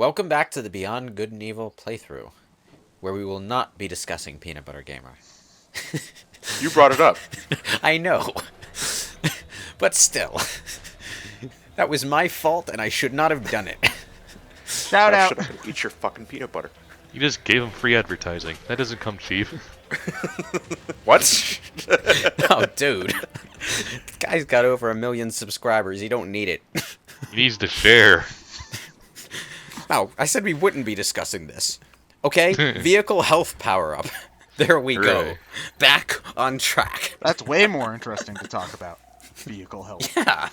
Welcome back to the Beyond Good and Evil playthrough, where we will not be discussing Peanut Butter Gamer. You brought it up. I know. But still. That was my fault, and I should not have done it. Shout out. Shut up and eat your fucking peanut butter. You just gave him free advertising. That doesn't come cheap. What? Oh, dude. The guy's got over 1 million subscribers. He don't need it. He needs to share. No, I said we wouldn't be discussing this. Okay? Vehicle health power-up. There we go. Hooray. Back on track. That's way more interesting to talk about. Vehicle health. Yeah.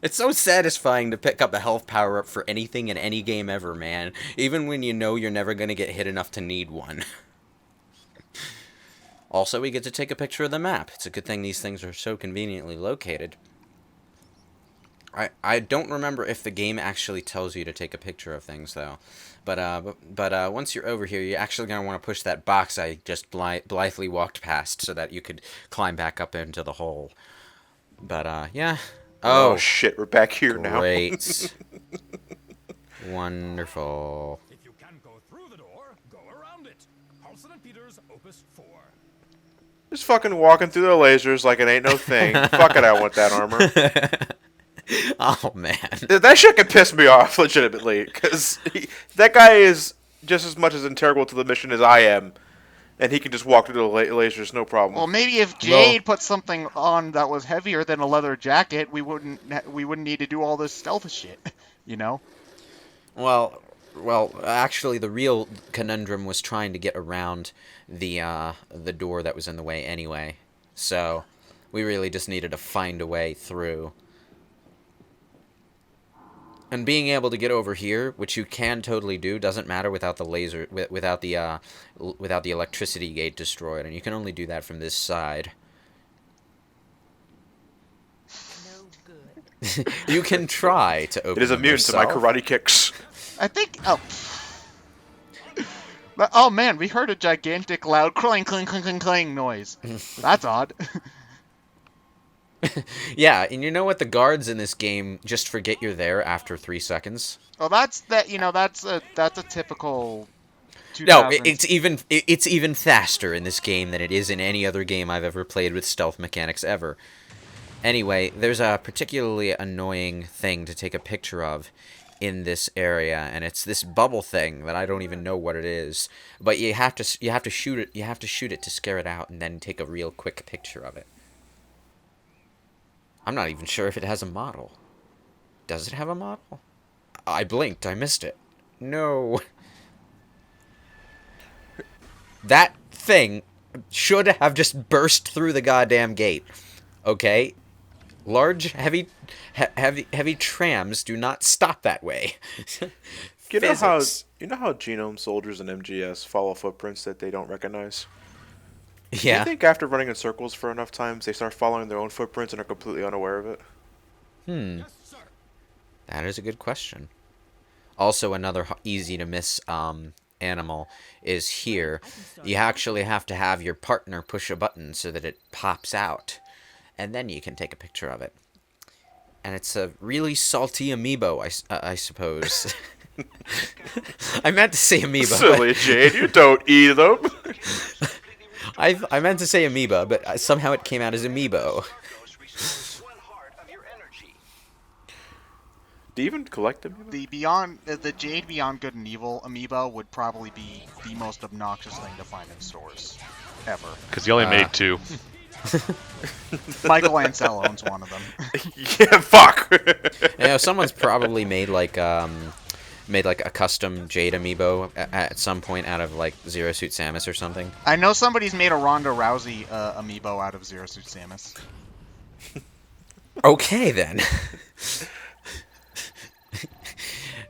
It's so satisfying to pick up a health power-up for anything in any game ever, man. Even when you know you're never going to get hit enough to need one. Also, we get to take a picture of the map. It's a good thing these things are so conveniently located. I don't remember if the game actually tells you to take a picture of things, though. But once you're over here, you're actually going to want to push that box I just blithely walked past so that you could climb back up into the hole. But, yeah. Oh shit, we're back here now. Great. Wonderful. If you can't go through the door, go around it. Paulson and Peters, Opus 4. Just fucking walking through the lasers like it ain't no thing. Fuck it, I want that armor. Oh, man. That shit can piss me off, legitimately, because that guy is just as much as integral to the mission as I am, and he can just walk through the lasers, no problem. Well, maybe if Jade put something on that was heavier than a leather jacket, we wouldn't need to do all this stealth shit, you know? Well, actually, the real conundrum was trying to get around the door that was in the way anyway. So, we really just needed to find a way through. And being able to get over here, which you can totally do, doesn't matter without the laser, without the electricity gate destroyed, and you can only do that from this side. No good. You can try to open. It is them immune to my yourself. karate kicks. I think... Oh, man, we heard a gigantic loud clang, clang, clang, clang, clang noise. That's odd. Yeah, and you know what? The guards in this game just forget you're there after 3 seconds. Well, that's a typical... No, 2000s. it's even faster in this game than it is in any other game I've ever played with stealth mechanics ever. Anyway, there's a particularly annoying thing to take a picture of in this area, and it's this bubble thing that I don't even know what it is. But you have to shoot it. You have to shoot it to scare it out, and then take a real quick picture of it. I'm not even sure if it has a model. Does it have a model? I blinked. I missed it. No. That thing should have just burst through the goddamn gate. Okay? Large, heavy trams do not stop that way. You know how Physics. genome soldiers and MGS follow footprints that they don't recognize? Do Yeah. you think after running in circles for enough times, they start following their own footprints and are completely unaware of it? Yes, sir. That is a good question. Also, another easy to miss animal is here. You actually have to have your partner push a button so that it pops out, and then you can take a picture of it. And it's a really salty amiibo, I suppose. I meant to say amoeba. Silly Jade, you don't eat them. I meant to say amoeba, but somehow it came out as amiibo. Do you even collect them? The Jade Beyond Good and Evil amiibo would probably be the most obnoxious thing to find in stores ever. Because you only made 2. Michael Ansel owns one of them. Yeah, fuck. You know, someone's probably made like a custom Jade amiibo at some point out of like Zero Suit Samus or something. I know somebody's made a Ronda Rousey amiibo out of Zero Suit Samus. Okay then.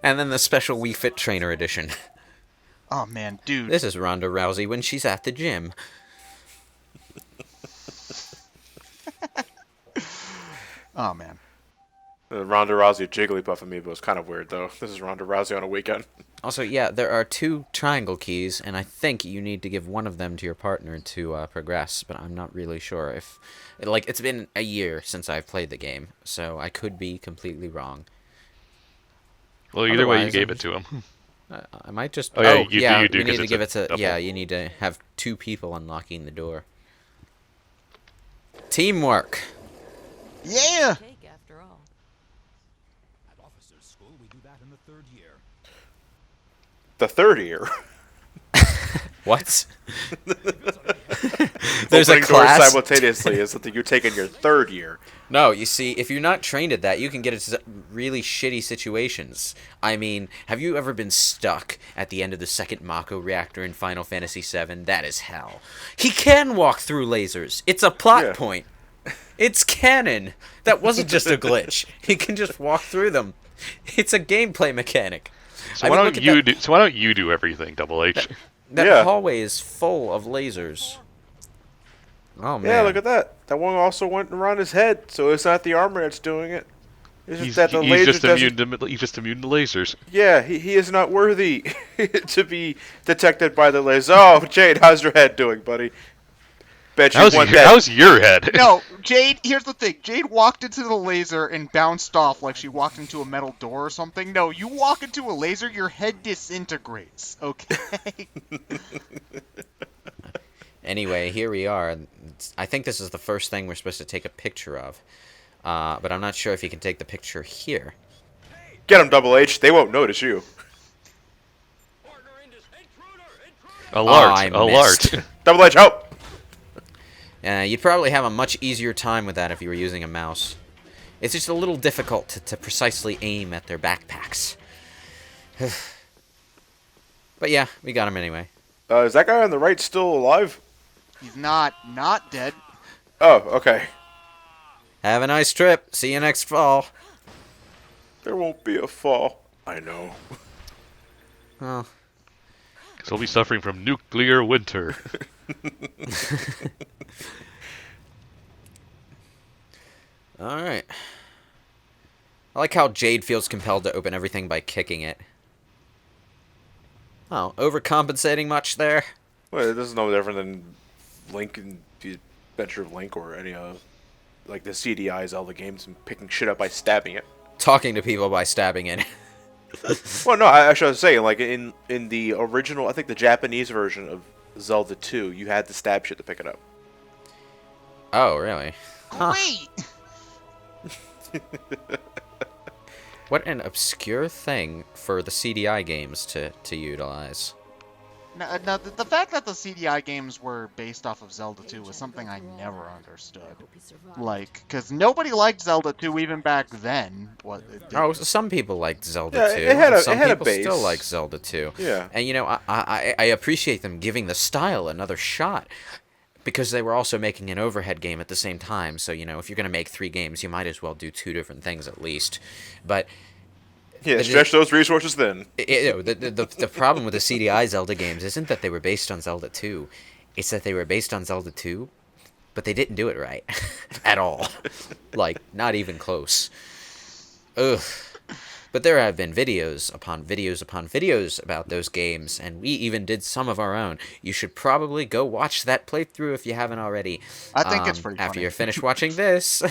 And then the special Wii Fit Trainer edition. Oh man, dude. This is Ronda Rousey when she's at the gym. Oh man. The Ronda Rousey Jigglypuff amiibo is kind of weird, though. This is Ronda Rousey on a weekend. Also, yeah, there are 2 triangle keys, and I think you need to give one of them to your partner to progress, but I'm not really sure if... Like, it's been a year since I've played the game, so I could be completely wrong. Well, either way, you Otherwise, gave it to him. I might just. Oh, yeah, Oh, you yeah. do, We 'cause need to it's give a it to. double. Yeah, you need to have 2 people unlocking the door. Teamwork. Yeah. Take after all. At officers' school, we do that in the 3rd year. The 3rd year. What? There's a Opening doors class. simultaneously is something you take in your 3rd year. No, you see, if you're not trained at that, you can get into really shitty situations. I mean, have you ever been stuck at the end of the second Mako reactor in Final Fantasy VII? That is hell. He can walk through lasers. It's a plot Yeah. point. It's canon. That wasn't just a glitch. He can just walk through them. It's a gameplay mechanic. So I why mean, don't look at you that- do? So why don't you do everything, Double H? That Yeah. hallway is full of lasers. Oh man. Yeah, look at that. That one also went around his head, so it's not the armor that's doing it. It's just that the He's laser just doesn't. immune to he's just immune to lasers. Yeah, he is not worthy to be detected by the laser. Oh, Jade, how's your head doing, buddy? Bet you won that. How's your head? No, Jade, here's the thing. Jade walked into the laser and bounced off like she walked into a metal door or something. No, you walk into a laser, your head disintegrates, okay? Anyway, here we are. I think this is the first thing we're supposed to take a picture of. But I'm not sure if you can take the picture here. Get him, Double H. They won't notice you. Alert! I Alert! missed. Double H, help! You'd probably have a much easier time with that if you were using a mouse. It's just a little difficult to precisely aim at their backpacks. But yeah, we got him anyway. Is that guy on the right still alive? He's not dead. Oh, okay. Have a nice trip. See you next fall. There won't be a fall. I know. Well, Because he'll be suffering from nuclear winter. alright. I like how Jade feels compelled to open everything by kicking it. Oh, overcompensating much there? Well, this is no different than Link and the Adventure of Link or any of like the CDI Zelda games and picking shit up by stabbing it. Talking to people by stabbing it. Well, no, I should say like in the original, I think the Japanese version of Zelda 2, you had to stab shit to pick it up. Oh, really? Huh. Wait! What an obscure thing for the CDI games to utilize. Now, the fact that the CDI games were based off of Zelda 2 was something I never understood. Like, because nobody liked Zelda 2 even back then. Oh, some people liked Zelda Yeah, 2. it had a- some it had a people still base. like Zelda 2. Yeah. And, you know, I appreciate them giving the style another shot. Because they were also making an overhead game at the same time. So, you know, if you're going to make 3 games, you might as well do 2 different things at least. But Yeah, stretch those resources thin. the problem with the CDI Zelda games isn't that they were based on Zelda 2. It's that they were based on Zelda 2, but they didn't do it right. At all. Like, not even close. Ugh. But there have been videos upon videos upon videos about those games, and we even did some of our own. You should probably go watch that playthrough if you haven't already. I think it's pretty After funny. you're finished watching this.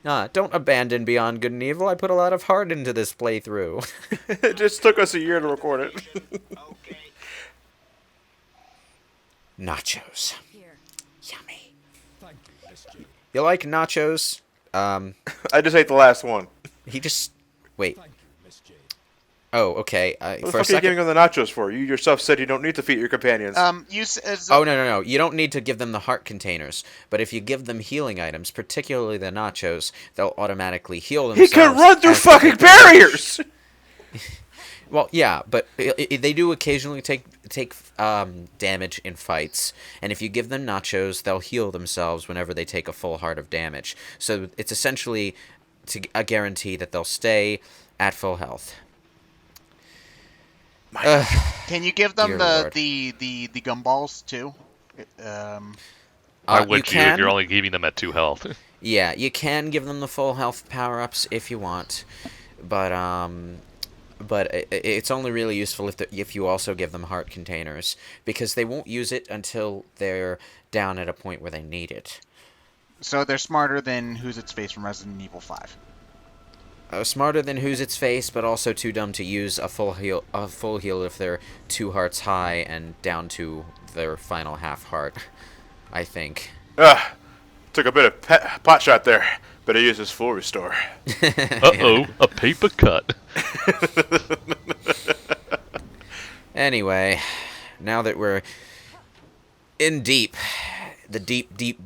Don't abandon Beyond Good and Evil. I put a lot of heart into this playthrough. It just took us a year to record it. Nachos. Here. Yummy. Thank you, Miss Jade. You like nachos? I just ate the last one. He just... Wait. Thank you, Miss Jade. Oh, okay. What the For a fuck are you second... giving them the nachos for? You yourself said you don't need to feed your companions. Oh, no. You don't need to give them the heart containers. But if you give them healing items, particularly the nachos, they'll automatically heal He themselves. can run through as- fucking barriers! Well, yeah, but they do occasionally take damage in fights. And if you give them nachos, they'll heal themselves whenever they take a full heart of damage. So it's essentially a guarantee that they'll stay at full health. Can you give them Dear the Lord. the gumballs too? Why would you if can. you're only keeping them at 2 health? Yeah, you can give them the full health power-ups if you want, but it's only really useful if you also give them heart containers, because they won't use it until they're down at a point where they need it. So they're smarter than Who's Its Face from Resident Evil 5. Smarter than who's its face, but also too dumb to use a full heal if they're 2 hearts high and down to their final half heart. I think. Took a bit of pot shot there. Better use his full restore. Uh-oh, a paper cut. Anyway, now that we're in the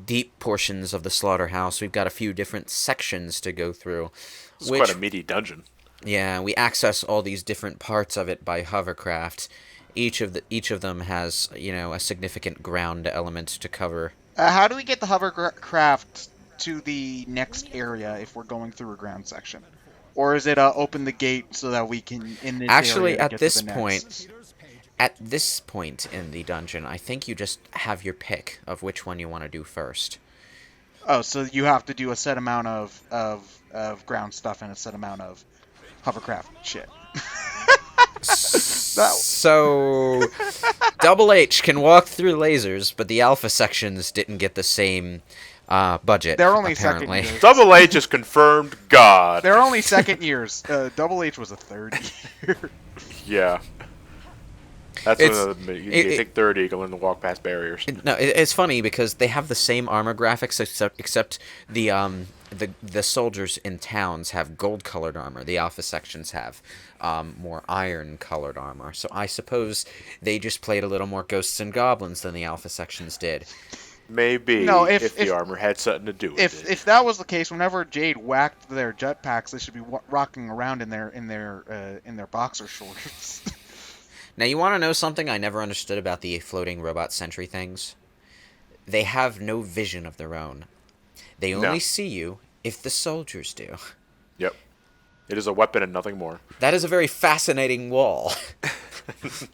deep portions of the slaughterhouse, we've got a few different sections to go through. It's quite a meaty dungeon. Yeah, we access all these different parts of it by hovercraft. Each of them has, a significant ground element to cover. How do we get the hovercraft to the next area if we're going through a ground section? Or is it open the gate so that we can, in this Actually, area, at get this to the next? at this point in the dungeon, I think you just have your pick of which one you want to do first. Oh, so you have to do a set amount of ground stuff and a set amount of hovercraft shit. So, Double H can walk through lasers, but the alpha sections didn't get the same budget. They're only apparently. second years. Double H is confirmed God. They're only second years. Double H was a third year. Yeah. That's when you take 30, you can learn to walk past barriers. It's funny because they have the same armor graphics, except the soldiers in towns have gold-colored armor. The alpha sections have more iron-colored armor. So I suppose they just played a little more ghosts and goblins than the alpha sections did. Maybe No, if the armor had something to do with it. If that was the case, whenever Jade whacked their jetpacks, they should be rocking around in their boxer shorts. Now, you want to know something I never understood about the floating robot sentry things? They have no vision of their own. They only see you if the soldiers do. Yep. It is a weapon and nothing more. That is a very fascinating wall.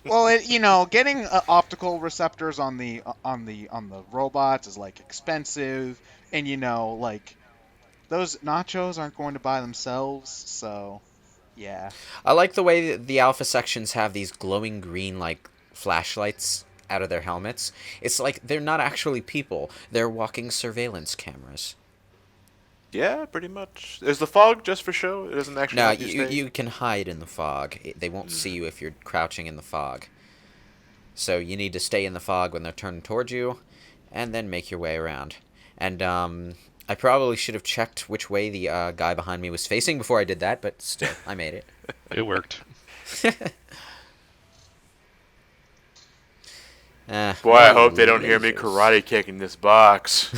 Well, getting optical receptors on the robots is expensive, and those nachos aren't going to buy themselves, so yeah. I like the way that the alpha sections have these glowing green flashlights out of their helmets. It's like they're not actually people; they're walking surveillance cameras. Yeah, pretty much. Is the fog just for show? It doesn't actually. No, help you stay? you can hide in the fog. They won't see you if you're crouching in the fog. So you need to stay in the fog when they're turned towards you, and then make your way around. And I probably should have checked which way the guy behind me was facing before I did that, but still, I made it. It worked. Boy, I hope they don't hear me karate kicking this box.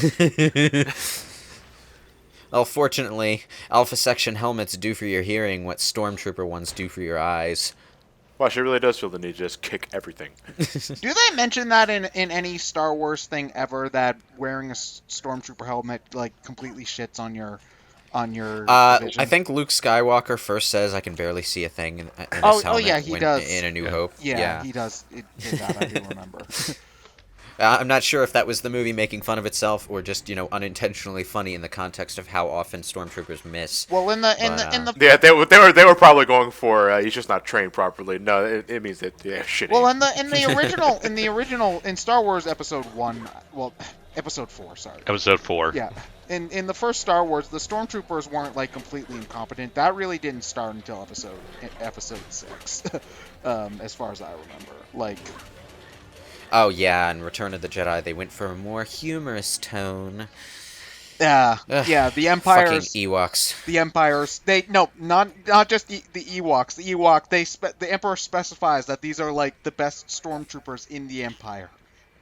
Well, fortunately, Alpha Section helmets do for your hearing what Stormtrooper ones do for your eyes. Wow, she really does feel the need to just kick everything. Do they mention that in any Star Wars thing ever, that wearing a Stormtrooper helmet completely shits on your vision? I think Luke Skywalker first says, "I can barely see a thing in this helmet." Oh yeah, he does. In A New Hope. Yeah, he does. It did that, I do remember. I'm not sure if that was the movie making fun of itself or just, unintentionally funny in the context of how often Stormtroopers miss. Well, in the Yeah, they were probably going for he's just not trained properly. No, it means that shitty. Well, in the original in Star Wars Episode 1, well, Episode 4, sorry. Episode 4. Yeah. In the first Star Wars, the Stormtroopers weren't completely incompetent. That really didn't start until episode 6. As far as I remember. Oh yeah, in Return of the Jedi, they went for a more humorous tone. Yeah, the Empire's fucking Ewoks. The Empire's not just the Ewoks. The Emperor specifies that these are the best stormtroopers in the Empire.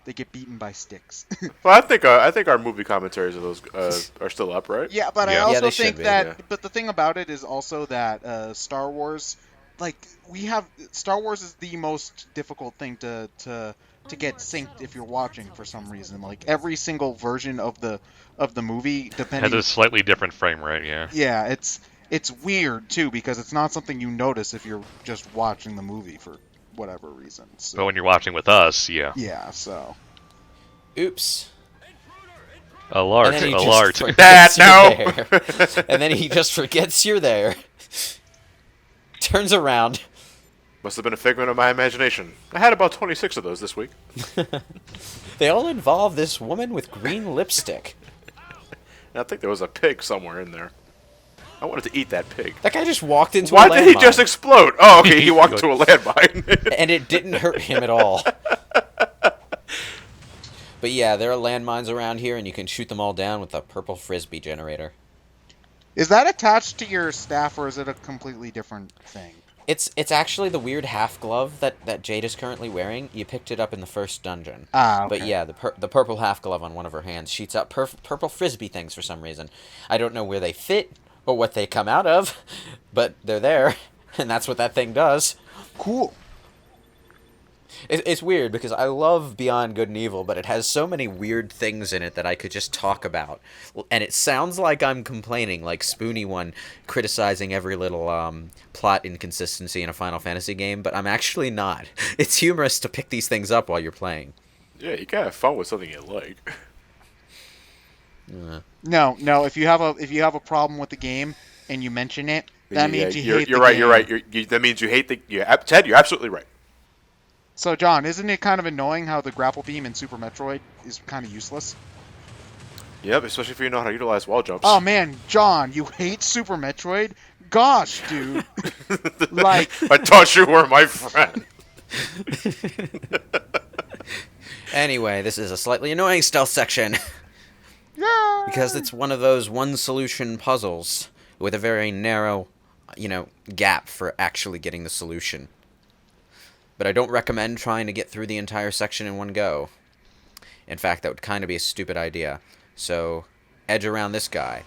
They get beaten by sticks. Well, I think our movie commentaries of those are still up, right? Yeah, but Yeah. I also they think should be, that. yeah. But the thing about it is also that Star Wars, Star Wars is the most difficult thing to get synced if you're watching for some reason. Every single version of the movie, depending. Has a slightly different frame rate, yeah. Yeah, it's weird too because it's not something you notice if you're just watching the movie for whatever reason. So, But when you're watching with us, yeah. yeah, so Oops. Alert, And then he alert. just Dad, forgets no! you're there. And then he just forgets you're there. Turns around. Must have been a figment of my imagination. I had about 26 of those this week. They all involve this woman with green lipstick. And I think there was a pig somewhere in there. I wanted to eat that pig. That guy just walked into a Why landmine. did he just explode? Oh, okay, he walked to a landmine. And it didn't hurt him at all. But yeah, there are landmines around here, and you can shoot them all down with a purple frisbee generator. Is that attached to your staff, or is it a completely different thing? It's actually the weird half glove that Jade is currently wearing. You picked it up in the first dungeon. Ah, okay. But yeah, the purple half glove on one of her hands shoots out purple frisbee things for some reason. I don't know where they fit or what they come out of, but they're there, and that's what that thing does. Cool. It's weird because I love Beyond Good and Evil, but it has so many weird things in it that I could just talk about. And it sounds like I'm complaining, like Spoony One criticizing every little plot inconsistency in a Final Fantasy game, but I'm actually not. It's humorous to pick these things up while you're playing. Yeah, you gotta have fun with something you like. No. If you have a problem with the game and you mention it, that means you hate the You're right. game. You're right. That means you hate the. Ted, you're absolutely right. So, John, isn't it kind of annoying how the grapple beam in Super Metroid is kind of useless? Yep, especially if you know how to utilize wall jumps. Oh man, John, you hate Super Metroid? Gosh, dude. Like, I thought you were my friend. Anyway, this is a slightly annoying stealth section. yeah. Because it's one of those one-solution puzzles with a very narrow, gap for actually getting the solution. But I don't recommend trying to get through the entire section in one go. In fact, that would kind of be a stupid idea. So, edge around this guy.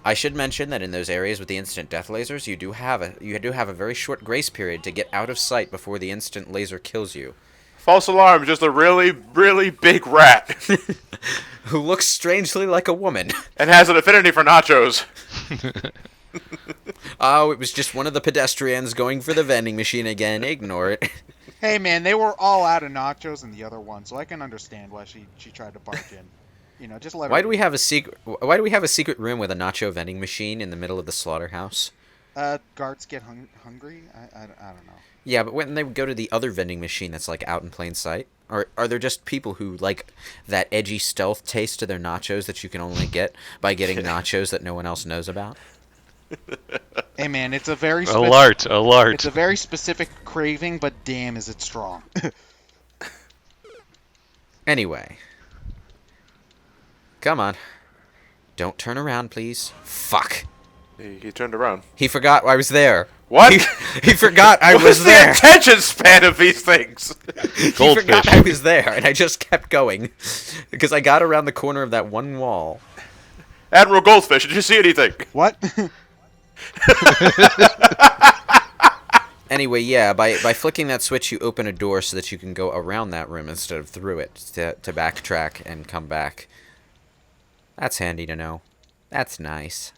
I should mention that in those areas with the instant death lasers, you do have a very short grace period to get out of sight before the instant laser kills you. False alarm, just a really, really big rat. Who looks strangely like a woman. And has an affinity for nachos. Oh, it was just one of the pedestrians going for the vending machine again. Ignore it. Hey man, they were all out of nachos in the other one, so I can understand why she tried to barge in. Just let her. Why do we have a secret room with a nacho vending machine in the middle of the slaughterhouse? Guards get hungry? I don't know. Yeah, but when they go to the other vending machine that's like out in plain sight, or are there just people who like that edgy stealth taste to their nachos that you can only get by getting nachos that no one else knows about? Hey man, it's a very Alert. It's a very specific craving, but damn is it strong. Anyway. Come on. Don't turn around, please. Fuck. He turned around. He forgot I was there. What? He forgot I was What's there. the attention span of these things? He Goldfish. forgot I was there, and I just kept going. Because I got around the corner of that one wall. Admiral Goldfish, did you see anything? What? Anyway, yeah, by flicking that switch, you open a door so that you can go around that room instead of through it to backtrack and come back. That's handy to know. That's nice.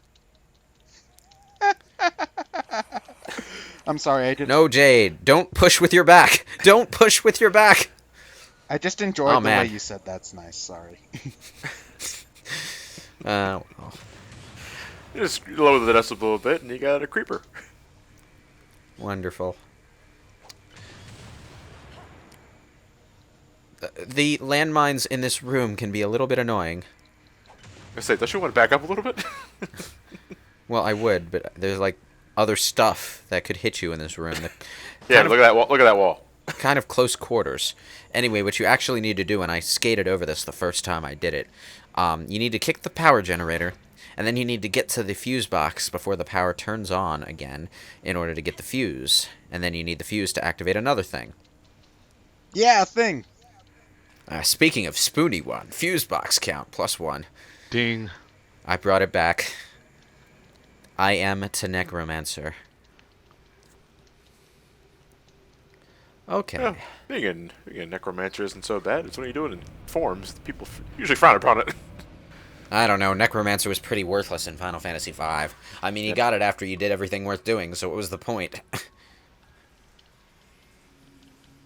I'm sorry, No, Jade, don't push with your back. Don't push with your back. I just enjoyed the man. way you said that's nice. Sorry. Well. You just lower the decibel a little bit, and you got a creeper. Wonderful. The landmines in this room can be a little bit annoying. I say, don't you want to back up a little bit? Well, I would, but there's like other stuff that could hit you in this room. Yeah, look at that wall. Look at that wall. Kind of close quarters. Anyway, what you actually need to do, and I skated over this the first time I did it, you need to kick the power generator, and then you need to get to the fuse box before the power turns on again in order to get the fuse. And then you need the fuse to activate another thing. Yeah, thing. Speaking of Spoony One, fuse box count, +1. Ding. I brought it back. I am to Necromancer. Okay. Yeah, being a necromancer isn't so bad. It's when you do it in forms. People usually frown upon it. I don't know. Necromancer was pretty worthless in Final Fantasy V. I mean, you got it after you did everything worth doing, so what was the point?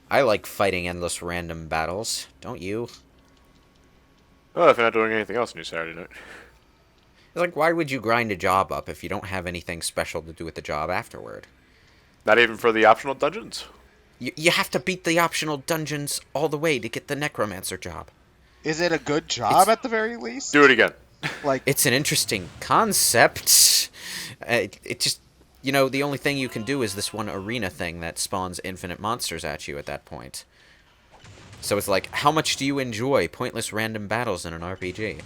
I like fighting endless random battles. Don't you? Oh, if you're not doing anything else on your Saturday night. It's like, why would you grind a job up if you don't have anything special to do with the job afterward? Not even for the optional dungeons? You have to beat the optional dungeons all the way to get the Necromancer job. Is it a good job at the very least? Do it again. Like, It's an interesting concept. It just, you know, the only thing you can do is this one arena thing that spawns infinite monsters at you at that point. So it's like, how much do you enjoy pointless random battles in an RPG?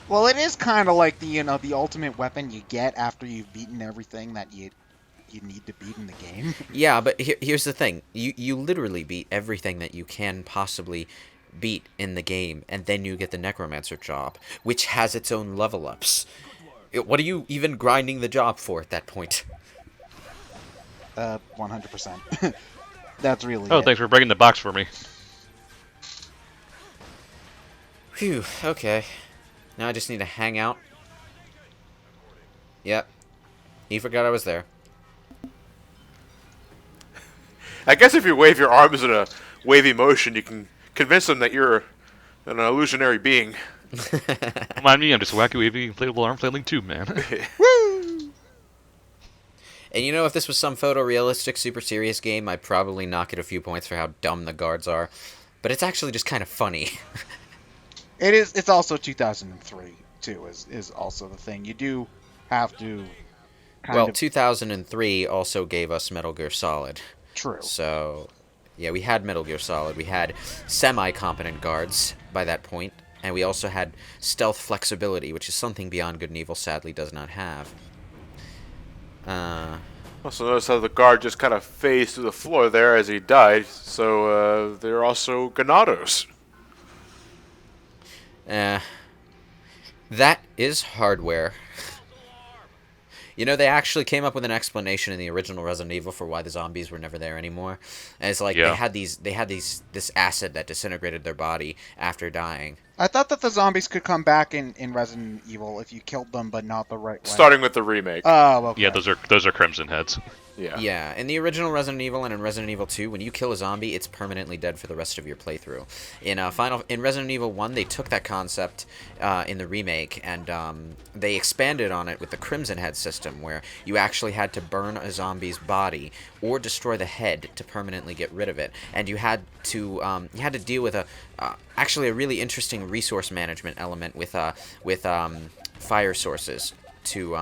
Well, it is kind of like the the ultimate weapon you get after you've beaten everything that you need to beat in the game. Yeah, but here's the thing. You literally beat everything that you can possibly beat in the game, and then you get the Necromancer job, which has its own level ups. What are you even grinding the job for at that point? 100%. That's really Oh, it. thanks for breaking the box for me. Phew, okay. Now I just need to hang out. Yep. He forgot I was there. I guess if you wave your arms in a wavy motion, you can convince them that you're an illusionary being. Don't mind me, I'm just a wacky wavy inflatable arm flailing tube, man. Woo! And you know, if this was some photorealistic, super serious game, I'd probably knock it a few points for how dumb the guards are. But it's actually just kind of funny. It is. It's also 2003 too. Is also the thing. You do have to. Well, 2003 also gave us Metal Gear Solid. True. So, yeah, we had Metal Gear Solid. We had semi-competent guards by that point, and we also had stealth flexibility, which is something Beyond Good and Evil sadly does not have. Also notice how the guard just kind of phased through the floor there as he died, so they're also Ganados. That is hardware. You know, they actually came up with an explanation in the original Resident Evil for why the zombies were never there anymore. And it's like Yeah. they had this acid that disintegrated their body after dying. I thought that the zombies could come back in Resident Evil if you killed them, but not the right way. Starting with the remake. Oh, okay. Yeah, those are Crimson Heads. Yeah. Yeah, in the original Resident Evil and in Resident Evil 2, when you kill a zombie, it's permanently dead for the rest of your playthrough. In Resident Evil 1, they took that concept in the remake and they expanded on it with the Crimson Head system, where you actually had to burn a zombie's body or destroy the head to permanently get rid of it, and you had to deal with actually a really interesting resource management element with fire sources to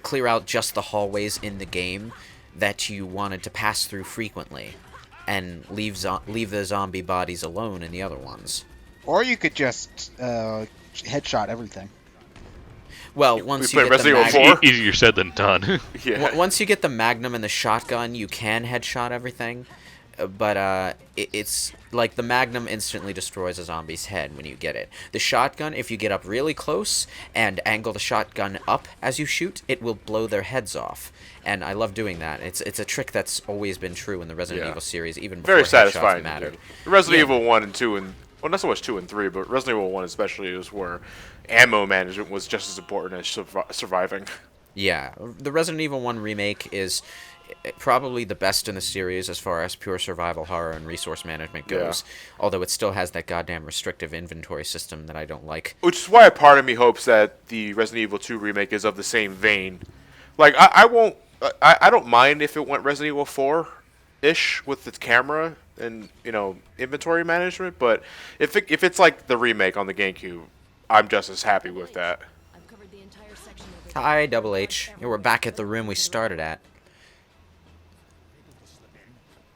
clear out just the hallways in the game that you wanted to pass through frequently, and leave the zombie bodies alone in the other ones. Or you could just headshot everything. Well, once you played get the Resident Evil 4? Easier said than done. Yeah. once you get the Magnum and the shotgun, you can headshot everything. But it's like the Magnum instantly destroys a zombie's head when you get it. The shotgun, if you get up really close and angle the shotgun up as you shoot, it will blow their heads off. And I love doing that. It's a trick that's always been true in the Resident Yeah. Evil series, even before Very headshots satisfying. mattered. Resident Yeah. Evil 1 and 2, and well, not so much 2 and 3, but Resident Evil 1 especially is where ammo management was just as important as surviving. Yeah, the Resident Evil 1 remake is probably the best in the series as far as pure survival horror and resource management goes. Although it still has that goddamn restrictive inventory system that I don't like. Which is why a part of me hopes that the Resident Evil 2 remake is of the same vein. Like, I don't mind if it went Resident Evil 4-ish with its camera and, inventory management, but if it's like the remake on the GameCube, I'm just as happy with that. I've covered the entire section over there. Hi, Double H. Yeah, we're back at the room we started at.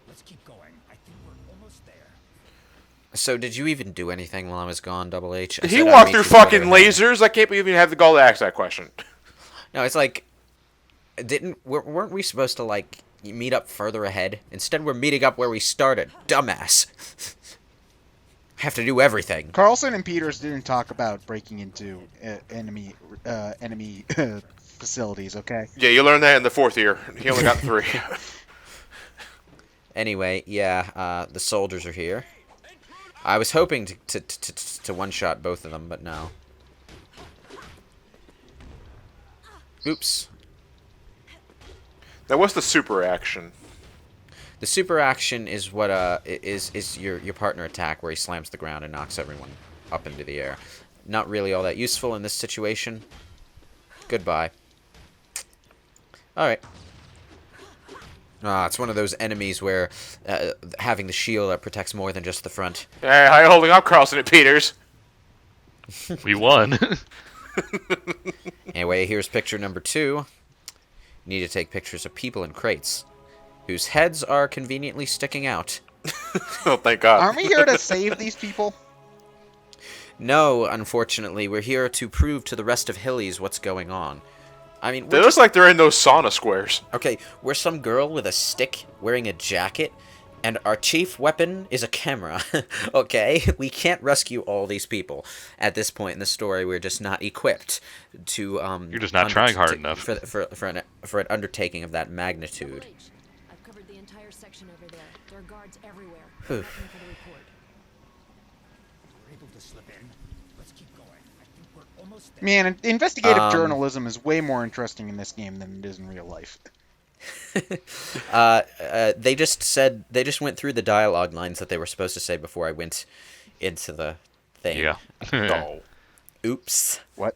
Let's keep going. I think we're almost there. So, did you even do anything while I was gone, Double H? Did he walk through fucking lasers? I can't believe you have the gall to ask that question. No, it's like, weren't we supposed to, like, meet up further ahead? Instead, we're meeting up where we started. Dumbass. Have to do everything. Carlson and Peters didn't talk about breaking into enemy facilities. Okay. Yeah, you learned that in the 4th year. He only got 3. Anyway, yeah, the soldiers are here. I was hoping to one-shot both of them, but no. Oops. Now, what's the super action? The super action is what is your partner attack, where he slams the ground and knocks everyone up into the air. Not really all that useful in this situation. Goodbye. Alright. It's one of those enemies where having the shield that protects more than just the front. Hey, how you holding up, Carlson and Peters? We won. Anyway, here's picture number 2. You need to take pictures of people in crates whose heads are conveniently sticking out. Oh, thank God. Aren't we here to save these people? No, unfortunately, we're here to prove to the rest of Hillies what's going on. I mean, They we're look like they're in those sauna squares. okay, we're some girl with a stick wearing a jacket, and our chief weapon is a camera. Okay? We can't rescue all these people. At this point in the story, we're just not equipped to You're just not trying hard enough. for an undertaking of that magnitude. I've covered the entire section over there. There are guards everywhere. Whew. Looking for the report. We're able to slip in. Let's keep going. I think we're almost there. Man, investigative Um, journalism is way more interesting in this game than it is in real life. They just went through the dialogue lines that they were supposed to say before I went into the thing. Yeah. Oh. Oops. What?